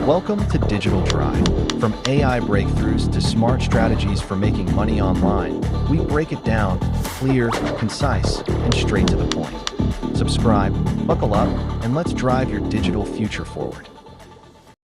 Welcome to Digital Drive. From AI breakthroughs to smart strategies for making money online, we break it down clear, concise, and straight to the point. Subscribe, buckle up, and let's drive your digital future forward.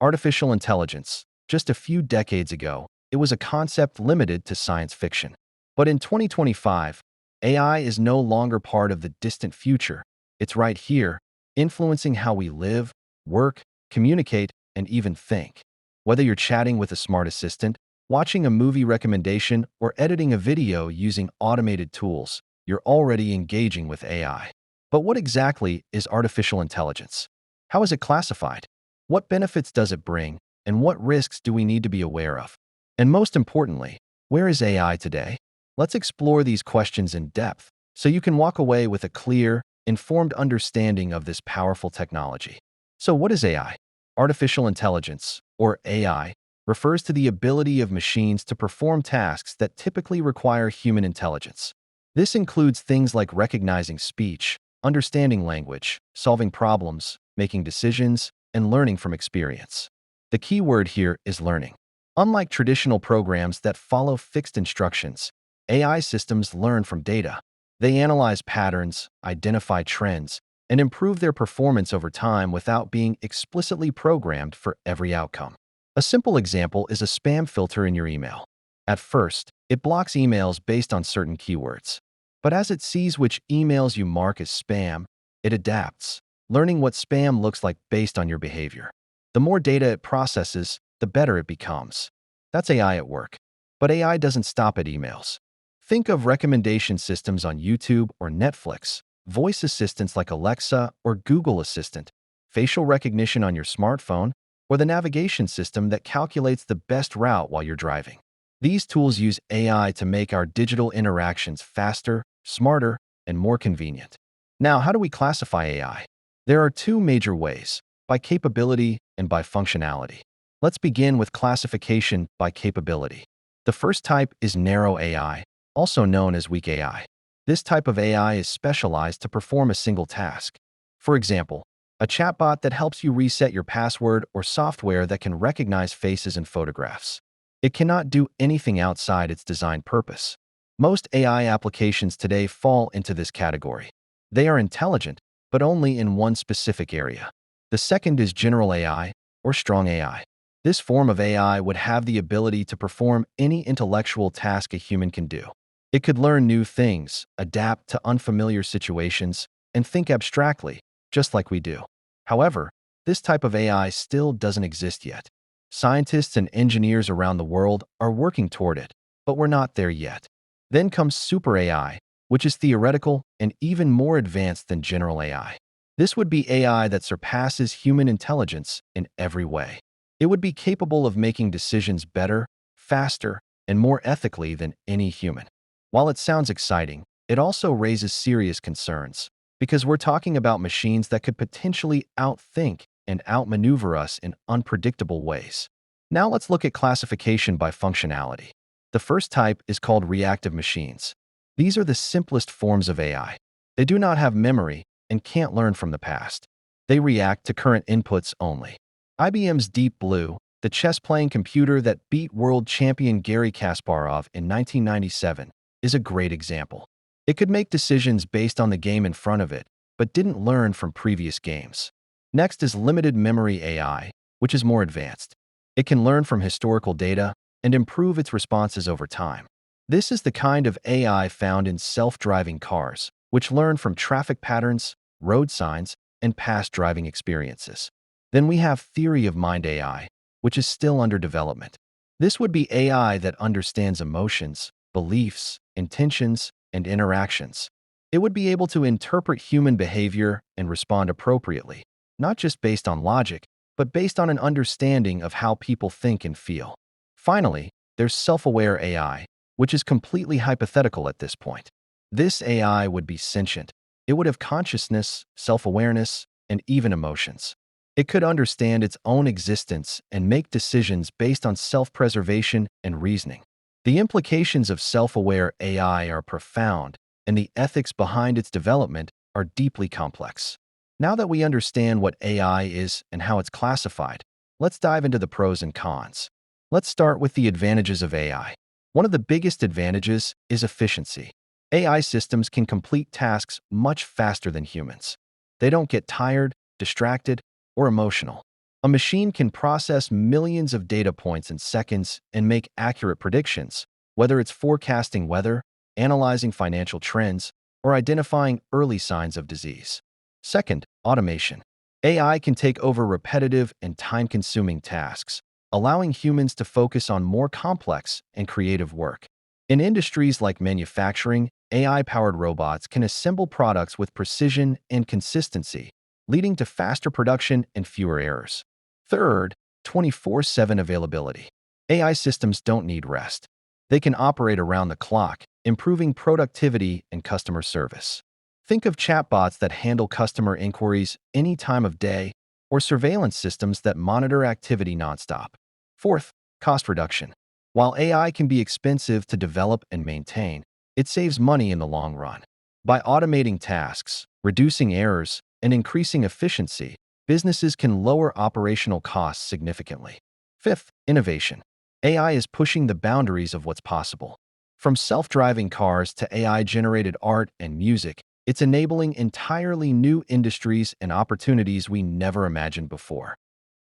Artificial intelligence. Just a few decades ago, it was a concept limited to science fiction. But in 2025, AI is no longer part of the distant future. It's right here, influencing how we live, work, communicate, and even think. Whether you're chatting with a smart assistant, watching a movie recommendation, or editing a video using automated tools, you're already engaging with AI. But what exactly is artificial intelligence? How is it classified? What benefits does it bring? And what risks do we need to be aware of? And most importantly, where is AI today? Let's explore these questions in depth so you can walk away with a clear, informed understanding of this powerful technology. So what is AI? Artificial intelligence, or AI, refers to the ability of machines to perform tasks that typically require human intelligence. This includes things like recognizing speech, understanding language, solving problems, making decisions, and learning from experience. The key word here is learning. Unlike traditional programs that follow fixed instructions, AI systems learn from data. They analyze patterns, identify trends, and improve their performance over time without being explicitly programmed for every outcome. A simple example is a spam filter in your email. At first, it blocks emails based on certain keywords. But as it sees which emails you mark as spam, it adapts, learning what spam looks like based on your behavior. The more data it processes, the better it becomes. That's AI at work. But AI doesn't stop at emails. Think of recommendation systems on YouTube or Netflix, voice assistants like Alexa or Google Assistant, facial recognition on your smartphone, or the navigation system that calculates the best route while you're driving. These tools use AI to make our digital interactions faster, smarter, and more convenient. Now, how do we classify AI? There are two major ways: by capability and by functionality. Let's begin with classification by capability. The first type is narrow AI, also known as weak AI. This type of AI is specialized to perform a single task. For example, a chatbot that helps you reset your password or software that can recognize faces and photographs. It cannot do anything outside its designed purpose. Most AI applications today fall into this category. They are intelligent, but only in one specific area. The second is general AI, or strong AI. This form of AI would have the ability to perform any intellectual task a human can do. It could learn new things, adapt to unfamiliar situations, and think abstractly, just like we do. However, this type of AI still doesn't exist yet. Scientists and engineers around the world are working toward it, but we're not there yet. Then comes super AI, which is theoretical and even more advanced than general AI. This would be AI that surpasses human intelligence in every way. It would be capable of making decisions better, faster, and more ethically than any human. While it sounds exciting, it also raises serious concerns, because we're talking about machines that could potentially outthink and outmaneuver us in unpredictable ways. Now let's look at classification by functionality. The first type is called reactive machines. These are the simplest forms of AI. They do not have memory and can't learn from the past. They react to current inputs only. IBM's Deep Blue, the chess-playing computer that beat world champion Garry Kasparov in 1997, is a great example. It could make decisions based on the game in front of it, but didn't learn from previous games. Next is limited memory AI, which is more advanced. It can learn from historical data and improve its responses over time. This is the kind of AI found in self-driving cars, which learn from traffic patterns, road signs, and past driving experiences. Then we have theory of mind AI, which is still under development. This would be AI that understands emotions, beliefs, intentions, and interactions. It would be able to interpret human behavior and respond appropriately, not just based on logic, but based on an understanding of how people think and feel. Finally, there's self-aware AI, which is completely hypothetical at this point. This AI would be sentient. It would have consciousness, self-awareness, and even emotions. It could understand its own existence and make decisions based on self-preservation and reasoning. The implications of self-aware AI are profound, and the ethics behind its development are deeply complex. Now that we understand what AI is and how it's classified, let's dive into the pros and cons. Let's start with the advantages of AI. One of the biggest advantages is efficiency. AI systems can complete tasks much faster than humans. They don't get tired, distracted, or emotional. A machine can process millions of data points in seconds and make accurate predictions, whether it's forecasting weather, analyzing financial trends, or identifying early signs of disease. Second, automation. AI can take over repetitive and time-consuming tasks, allowing humans to focus on more complex and creative work. In industries like manufacturing, AI-powered robots can assemble products with precision and consistency, leading to faster production and fewer errors. Third, 24/7 availability. AI systems don't need rest. They can operate around the clock, improving productivity and customer service. Think of chatbots that handle customer inquiries any time of day, or surveillance systems that monitor activity nonstop. Fourth, cost reduction. While AI can be expensive to develop and maintain, it saves money in the long run. By automating tasks, reducing errors, and increasing efficiency, businesses can lower operational costs significantly. Fifth, innovation. AI is pushing the boundaries of what's possible. From self-driving cars to AI-generated art and music, it's enabling entirely new industries and opportunities we never imagined before.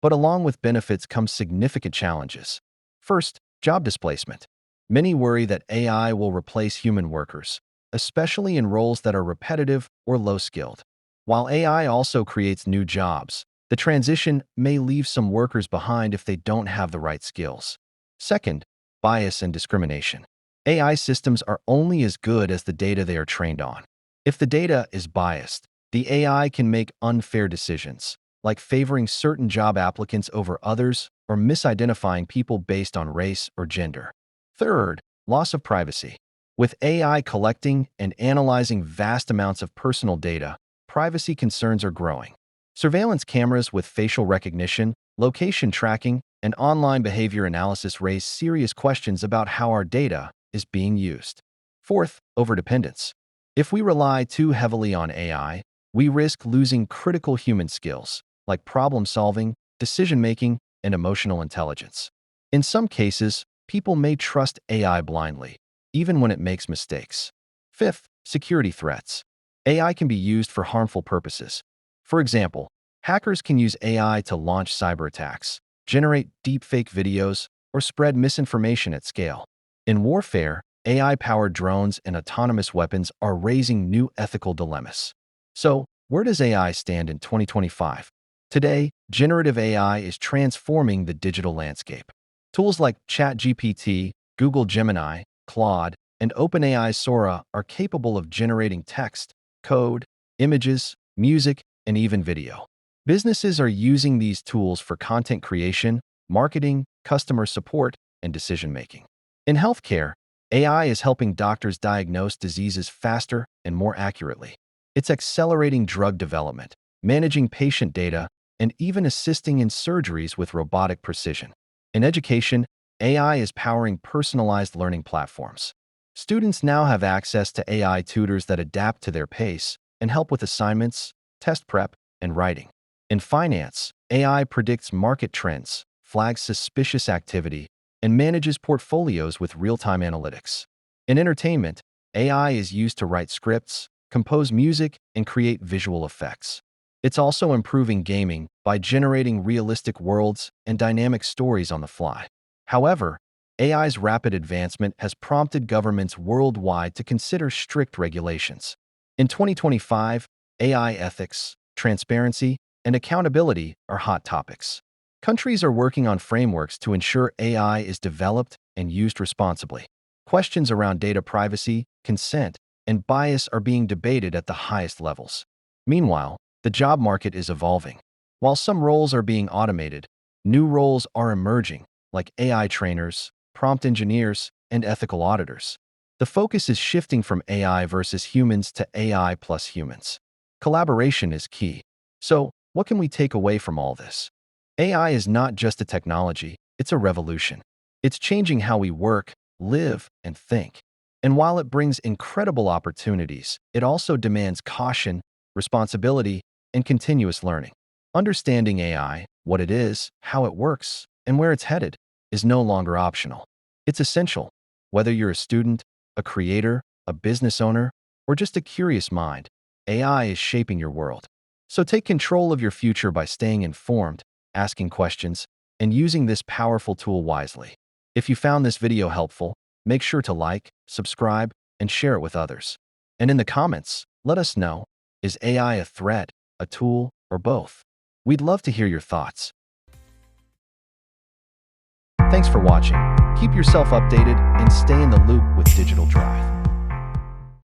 But along with benefits come significant challenges. First, job displacement. Many worry that AI will replace human workers, especially in roles that are repetitive or low-skilled. While AI also creates new jobs, the transition may leave some workers behind if they don't have the right skills. Second, bias and discrimination. AI systems are only as good as the data they are trained on. If the data is biased, the AI can make unfair decisions, like favoring certain job applicants over others or misidentifying people based on race or gender. Third, loss of privacy. With AI collecting and analyzing vast amounts of personal data, privacy concerns are growing. Surveillance cameras with facial recognition, location tracking, and online behavior analysis raise serious questions about how our data is being used. Fourth, overdependence. If we rely too heavily on AI, we risk losing critical human skills, like problem-solving, decision-making, and emotional intelligence. In some cases, people may trust AI blindly, even when it makes mistakes. Fifth, security threats. AI can be used for harmful purposes. For example, hackers can use AI to launch cyber attacks, generate deepfake videos, or spread misinformation at scale. In warfare, AI-powered drones and autonomous weapons are raising new ethical dilemmas. So, where does AI stand in 2025? Today, generative AI is transforming the digital landscape. Tools like ChatGPT, Google Gemini, Claude, and OpenAI's Sora are capable of generating text, code, images, music, and even video. Businesses are using these tools for content creation, marketing, customer support, and decision-making. In healthcare, AI is helping doctors diagnose diseases faster and more accurately. It's accelerating drug development, managing patient data, and even assisting in surgeries with robotic precision. In education, AI is powering personalized learning platforms. Students now have access to AI tutors that adapt to their pace and help with assignments, test prep, and writing. In finance, AI predicts market trends, flags suspicious activity, and manages portfolios with real-time analytics. In entertainment, AI is used to write scripts, compose music, and create visual effects. It's also improving gaming by generating realistic worlds and dynamic stories on the fly. However, AI's rapid advancement has prompted governments worldwide to consider strict regulations. In 2025, AI ethics, transparency, and accountability are hot topics. Countries are working on frameworks to ensure AI is developed and used responsibly. Questions around data privacy, consent, and bias are being debated at the highest levels. Meanwhile, the job market is evolving. While some roles are being automated, new roles are emerging, like AI trainers, prompt engineers, and ethical auditors. The focus is shifting from AI versus humans to AI plus humans. Collaboration is key. So, what can we take away from all this? AI is not just a technology, it's a revolution. It's changing how we work, live, and think. And while it brings incredible opportunities, it also demands caution, responsibility, and continuous learning. Understanding AI, what it is, how it works, and where it's headed, is no longer optional. It's essential. Whether you're a student, a creator, a business owner, or just a curious mind, AI is shaping your world. So take control of your future by staying informed, asking questions, and using this powerful tool wisely. If you found this video helpful, make sure to like, subscribe, and share it with others. And in the comments, let us know, is AI a threat, a tool, or both? We'd love to hear your thoughts. Thanks for watching. Keep yourself updated and stay in the loop with Digital Drive.